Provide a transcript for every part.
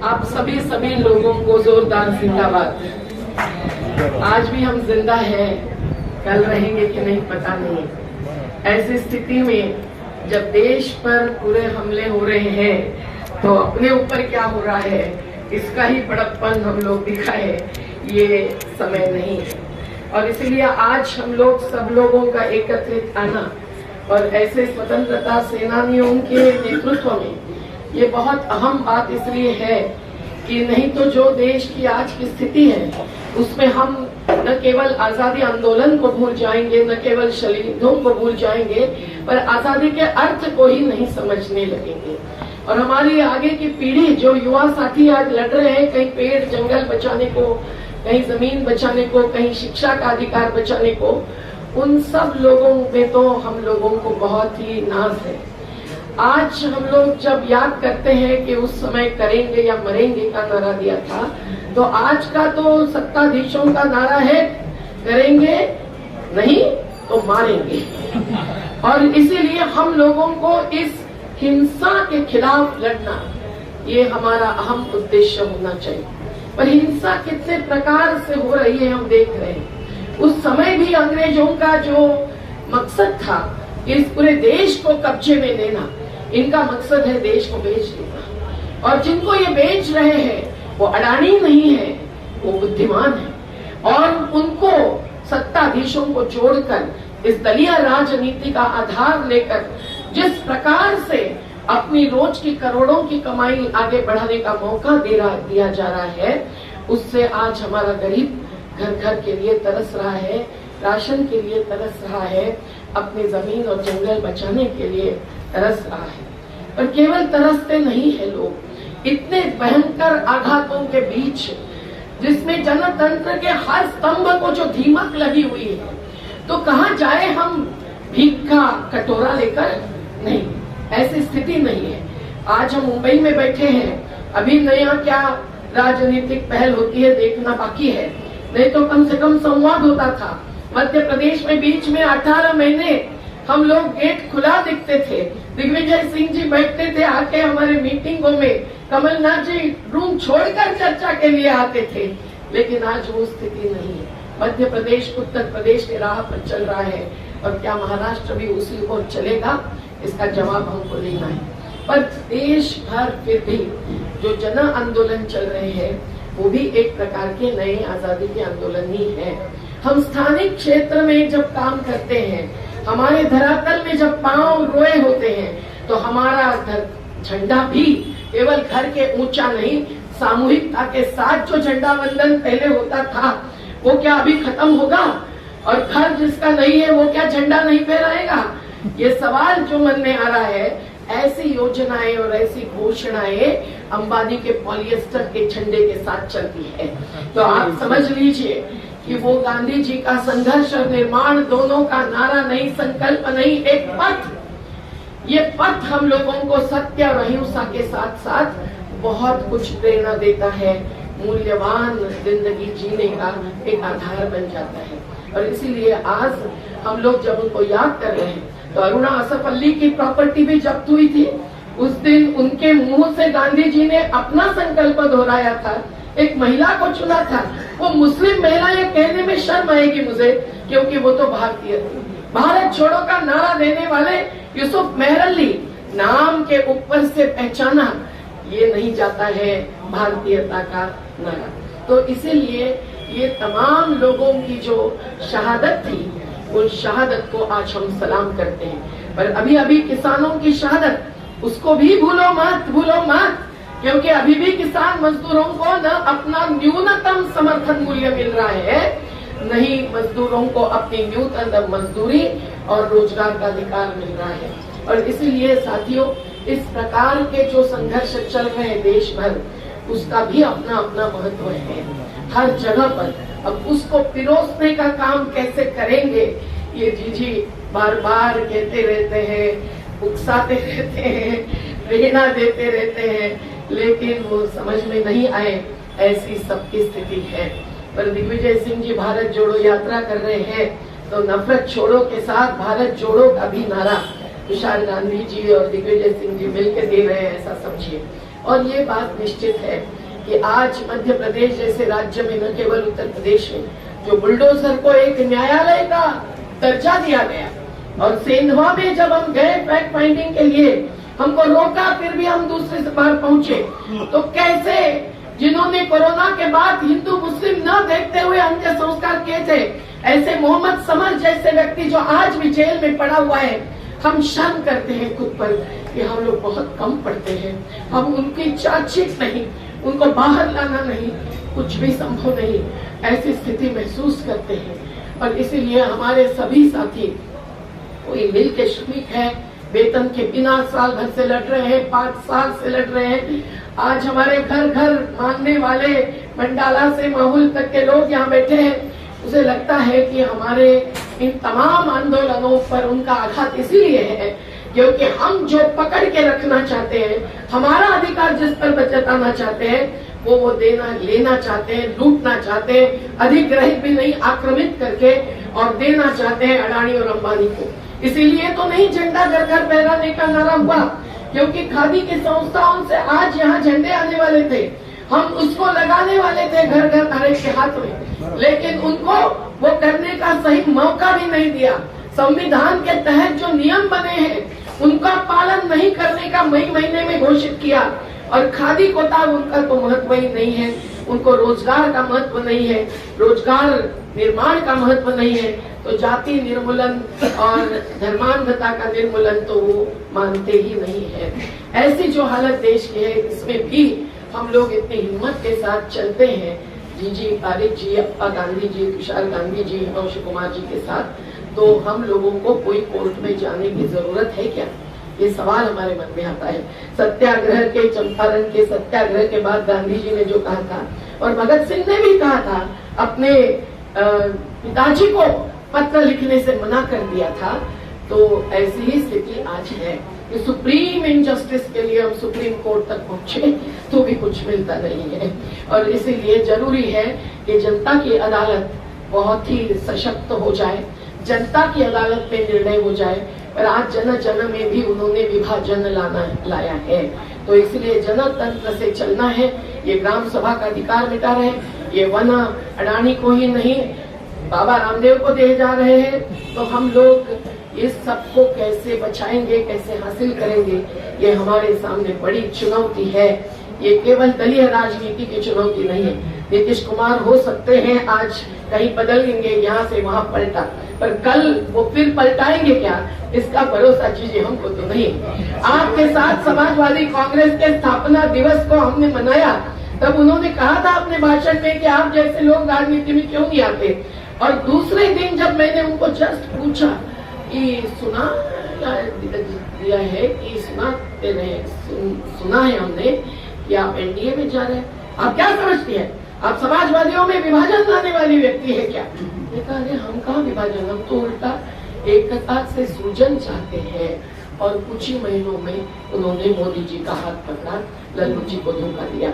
आप सभी लोगों को जोरदार जिंदाबाद। आज भी हम जिंदा हैं, कल रहेंगे कि नहीं पता नहीं। ऐसी स्थिति में जब देश पर पूरे हमले हो रहे हैं तो अपने ऊपर क्या हो रहा है इसका ही बड़प्पन हम लोग दिखाए, ये समय नहीं है। और इसलिए आज हम लोग सब लोगों का एकत्रित आना और ऐसे स्वतंत्रता सेनानियों के नेतृत्व में ये बहुत अहम बात इसलिए है कि नहीं तो जो देश की आज की स्थिति है उसमें हम न केवल आजादी आंदोलन को भूल जाएंगे, न केवल शहीदों को भूल जाएंगे, पर आजादी के अर्थ को ही नहीं समझने लगेंगे। और हमारी आगे की पीढ़ी, जो युवा साथी आज लड़ रहे हैं, कहीं पेड़ जंगल बचाने को, कहीं जमीन बचाने को, कहीं शिक्षा का अधिकार बचाने को, उन सब लोगों में तो हम लोगों को बहुत ही नाज है। आज हम लोग जब याद करते हैं कि उस समय करेंगे या मरेंगे का नारा दिया था, तो आज का तो सत्ताधीशों का नारा है करेंगे नहीं तो मारेंगे। और इसीलिए हम लोगों को इस हिंसा के खिलाफ लड़ना ये हमारा अहम उद्देश्य होना चाहिए। पर हिंसा कितने प्रकार से हो रही है हम देख रहे हैं। उस समय भी अंग्रेजों का जो मकसद था इस पूरे देश को कब्जे में लेना, इनका मकसद है देश को बेच देना। और जिनको ये बेच रहे हैं वो अडानी नहीं है, वो बुद्धिमान है। और उनको सत्ताधीशों को जोड़कर इस दलीय राजनीति का आधार लेकर जिस प्रकार से अपनी रोज की करोड़ों की कमाई आगे बढ़ाने का मौका दिया जा रहा है, उससे आज हमारा गरीब घर घर के लिए तरस रहा है, राशन के लिए तरस रहा है, अपनी जमीन और जंगल बचाने के लिए तरस रहा है। पर केवल तरसते नहीं है लोग, इतने भयंकर आघातों के बीच जिसमें जनतंत्र के हर स्तंभ को जो दीमक लगी हुई है, तो कहाँ जाए हम भीख का कटोरा लेकर? नहीं, ऐसी स्थिति नहीं है। आज हम मुंबई में बैठे हैं, अभी नया क्या राजनीतिक पहल होती है देखना बाकी है, नहीं तो कम से कम संवाद होता था। मध्य प्रदेश में बीच में 18 महीने हम लोग गेट खुला दिखते थे, दिग्विजय सिंह जी बैठते थे आके हमारे मीटिंगों में, कमलनाथ जी रूम छोड़कर चर्चा के लिए आते थे। लेकिन आज वो स्थिति नहीं है। मध्य प्रदेश उत्तर प्रदेश के राह पर चल रहा है और क्या महाराष्ट्र भी उसी ओर चलेगा, इसका जवाब हमको लेना है। पर देश भर फिर भी जो जन आंदोलन चल रहे हैं वो भी एक प्रकार के नए आजादी के आंदोलन ही है। हम स्थानिक क्षेत्र में जब काम करते हैं, हमारे धरातल में जब पांव रोए होते हैं, तो हमारा झंडा भी केवल घर के ऊंचा नहीं, सामूहिकता के साथ जो झंडा वंदन पहले होता था वो क्या अभी खत्म होगा? और घर जिसका नहीं है वो क्या झंडा नहीं फहराएगा? ये सवाल जो मन में आ रहा है, ऐसी योजनाएं और ऐसी घोषणाएं अंबानी के पॉलिएस्टर के झंडे के साथ चलती है। तो आप समझ लीजिए कि वो गांधी जी का संघर्ष और निर्माण दोनों का नारा नहीं, संकल्प नहीं, एक पथ। ये पथ हम लोगों को सत्य और अहिंसा के साथ साथ बहुत कुछ प्रेरणा देता है, मूल्यवान जिंदगी जीने का एक आधार बन जाता है। और इसीलिए आज हम लोग जब उनको याद कर रहे हैं, तो अरुणा असफ अली की प्रॉपर्टी भी जब्त हुई थी। उस दिन उनके मुंह से गांधी जी ने अपना संकल्प दोहराया था, एक महिला को चुना था। वो मुस्लिम महिला, ये कहने में शर्म आएगी मुझे क्योंकि वो तो भारतीय थी। भारत छोड़ो का नारा देने वाले यूसुफ मेहरअली नाम के ऊपर से पहचाना ये नहीं जाता है भारतीयता का नारा। तो इसीलिए ये तमाम लोगों की जो शहादत थी, उस शहादत को आज हम सलाम करते हैं। पर अभी अभी किसानों की शहादत, उसको भी भूलो मत, क्योंकि अभी भी किसान मजदूरों को न अपना न्यूनतम समर्थन मूल्य मिल रहा है, नहीं मजदूरों को अपनी न्यूनतम मजदूरी और रोजगार का अधिकार मिल रहा है। और इसीलिए साथियों, इस प्रकार के जो संघर्ष चल रहे हैं देश भर, उसका भी अपना अपना महत्व है हर जगह पर। अब उसको पिरोसने का काम कैसे करेंगे, ये जीजी बार बार कहते रहते हैं, उकसाते रहते हैं, प्रेरणा देते रहते हैं, लेकिन वो समझ में नहीं आए, ऐसी सबकी स्थिति है। पर दिग्विजय सिंह जी भारत जोड़ो यात्रा कर रहे हैं, तो नफरत छोड़ो के साथ भारत जोड़ो का भी नारा तुषार गांधी जी और दिग्विजय सिंह जी मिलकर दे रहे हैं, ऐसा समझिए। और ये बात निश्चित है कि आज मध्य प्रदेश जैसे राज्य में, न केवल उत्तर प्रदेश में, जो बुलडोजर को एक न्यायालय का दर्जा दिया गया, और सेंधवा में जब हम गए फैक्ट फाइंडिंग के लिए, हमको रोका, फिर भी हम दूसरी बार पहुंचे, तो कैसे जिन्होंने कोरोना के बाद हिंदू मुस्लिम न देखते हुए अंत्य संस्कार किए थे, ऐसे मोहम्मद समर जैसे व्यक्ति जो आज भी जेल में पड़ा हुआ है, हम शर्म करते हैं खुद पर कि हम लोग बहुत कम पढ़ते हैं। हम उनकी चार्जशीट नहीं, उनको बाहर लाना नहीं, कुछ भी संभव नहीं, ऐसी स्थिति महसूस करते हैं। और इसीलिए हमारे सभी साथी कोई मिल के श्रमिक है, वेतन के बिना साल भर से लड़ रहे हैं, 5 साल से लड़ रहे हैं। आज हमारे घर घर मांगने वाले मंडाला से माहौल तक के लोग यहाँ बैठे हैं। उसे लगता है कि हमारे इन तमाम आंदोलनों पर उनका आघात इसीलिए है क्योंकि हम जो पकड़ के रखना चाहते हैं, हमारा अधिकार जिस पर जताना चाहते हैं, वो देना लेना चाहते हैं, लूटना चाहते हैं, अधिग्रहित भी नहीं, आक्रमित करके और देना चाहते हैं अडानी और अंबानी को। इसीलिए तो नहीं झंडा घर घर फहराने का नारा हुआ, क्योंकि खादी की संस्थाओं से आज यहाँ झंडे आने वाले थे, हम उसको लगाने वाले थे घर घर हर एक के हाथ में, लेकिन उनको वो करने का सही मौका भी नहीं दिया। संविधान के तहत जो नियम बने हैं उनका पालन नहीं करने का मई महीने में घोषित किया, और खादी को था उनका तो महत्व ही नहीं है, उनको रोजगार का महत्व नहीं है, रोजगार निर्माण का महत्व नहीं है, तो जाति निर्मूलन और धर्मांधता का निर्मूलन तो वो मानते ही नहीं है। ऐसी जो हालत देश की है, इसमें भी हम लोग इतनी हिम्मत के साथ चलते हैं, जी पारिक जी, अप्पा गांधी जी, तुषार गांधी जी, हिमांशु कुमार जी के साथ, तो हम लोगों को कोई कोर्ट में जाने की जरूरत है क्या? ये सवाल हमारे मन में आता है। सत्याग्रह के, चंपारण के सत्याग्रह के बाद गांधी जी ने जो कहा था, और भगत सिंह ने भी कहा था, अपने पिताजी को पत्र लिखने से मना कर दिया था, तो ऐसी ही स्थिति आज है कि सुप्रीम इनजस्टिस के लिए हम सुप्रीम कोर्ट तक पहुंचे तो भी कुछ मिलता नहीं है। और इसीलिए जरूरी है कि जनता की अदालत बहुत ही सशक्त हो जाए, जनता की अदालत में निर्णय हो जाए। पर आज जन जन में भी उन्होंने विभाजन लाया है, तो इसलिए जनतंत्र से चलना है। ये ग्राम सभा का अधिकार मिटा रहे, ये वन अडानी को ही नहीं बाबा रामदेव को दे जा रहे हैं, तो हम लोग इस सबको कैसे बचाएंगे, कैसे हासिल करेंगे, ये हमारे सामने बड़ी चुनौती है। ये केवल दलीय राजनीति की चुनौती नहीं है। नीतीश कुमार हो सकते हैं आज कहीं बदलेंगे, यहाँ से वहाँ पलटा, पर कल वो फिर पलटाएंगे क्या, इसका भरोसा कीजिए हमको तो नहीं। आपके साथ समाजवादी कांग्रेस के स्थापना दिवस को हमने मनाया, तब उन्होंने कहा था अपने भाषण में कि आप जैसे लोग राजनीति में क्यों नहीं आते। और दूसरे दिन जब मैंने उनको जस्ट पूछा कि सुना है कि सुना है हमने कि आप एनडीए में जा रहे हैं, आप क्या समझती हैं, आप समाजवादियों में विभाजन लाने वाली व्यक्ति है क्या? कहा हम कहाँ विभाजन, हम तो उल्टा एकता से सृजन चाहते हैं। और कुछ ही महीनों में उन्होंने मोदी जी का हाथ पकड़ा, लल्लू जी को धोखा दिया।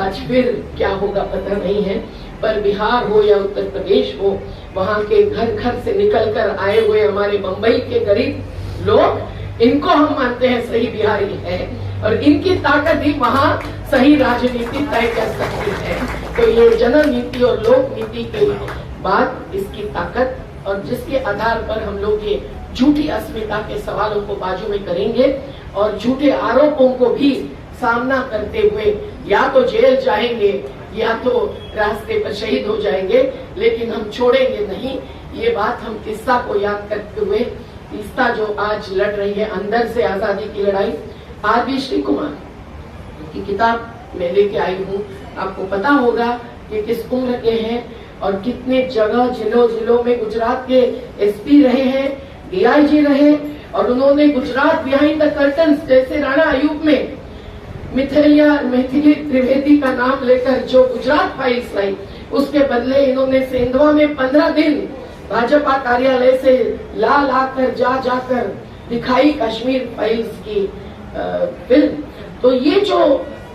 आज फिर क्या होगा पता नहीं है, पर बिहार हो या उत्तर प्रदेश हो, वहाँ के घर घर से निकल कर आए हुए हमारे मुंबई के गरीब लोग, इनको हम मानते हैं सही बिहारी है, और इनकी ताकत ही वहाँ सही राजनीति तय कर सकती है। तो ये जननीति और लोक नीति की बात, इसकी ताकत, और जिसके आधार पर हम लोग ये झूठी अस्मिता के सवालों को बाजू में करेंगे और झूठे आरोपों को भी सामना करते हुए या तो जेल जाएंगे या तो रास्ते पर शहीद हो जाएंगे, लेकिन हम छोड़ेंगे नहीं। ये बात हम किस्सा को याद करते हुए, किस्सा जो आज लड़ रही है अंदर से आजादी की लड़ाई, आर.बी. श्री कुमार की किताब मैं लेके आई हूँ। आपको पता होगा कि किस उम्र के हैं और कितने जगह जिलों में गुजरात के एसपी रहे हैं, डीआईजी रहे, और उन्होंने गुजरात बिहाइंड द कर्टन्स जैसे राणा अयूब में मिथिली त्रिवेदी का नाम लेकर जो गुजरात फाइल्स लाई, उसके बदले इन्होंने सेंधवा में 15 दिन भाजपा कार्यालय से ला कर जाकर दिखाई कश्मीर फाइल्स की फिल्म। तो ये जो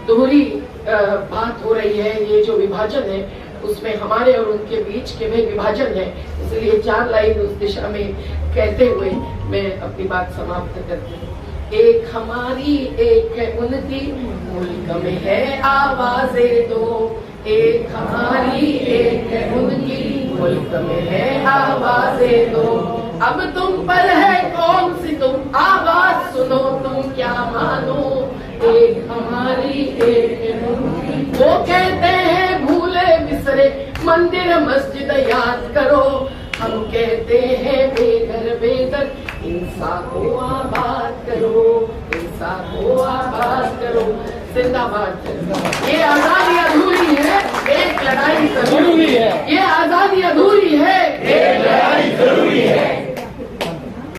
दोहरी बात हो रही है, ये जो विभाजन है, उसमें हमारे और उनके बीच के में विभाजन है। इसलिए 4 लाइन उस दिशा में कहते हुए मैं अपनी बात समाप्त करती हूँ। एक हमारी एक है उनकी, मुल्क में है आवाजें दो। एक हमारी एक है उनकी, मुल्क में है आवाजें दो। अब तुम पर है कौन सी तुम आवाज सुनो, तुम क्या मानो। एक हमारी एक है उनकी। वो कहते हैं भूले बिसरे मंदिर मस्जिद याद करो, हम कहते हैं बेघर बेघर इंसान को आबाद करो, इंसान को आबाद करो। जिंदाबाद। ये आजादी अधूरी है, एक लड़ाई जरूरी है। ये आजादी अधूरी है, एक लड़ाई जरूरी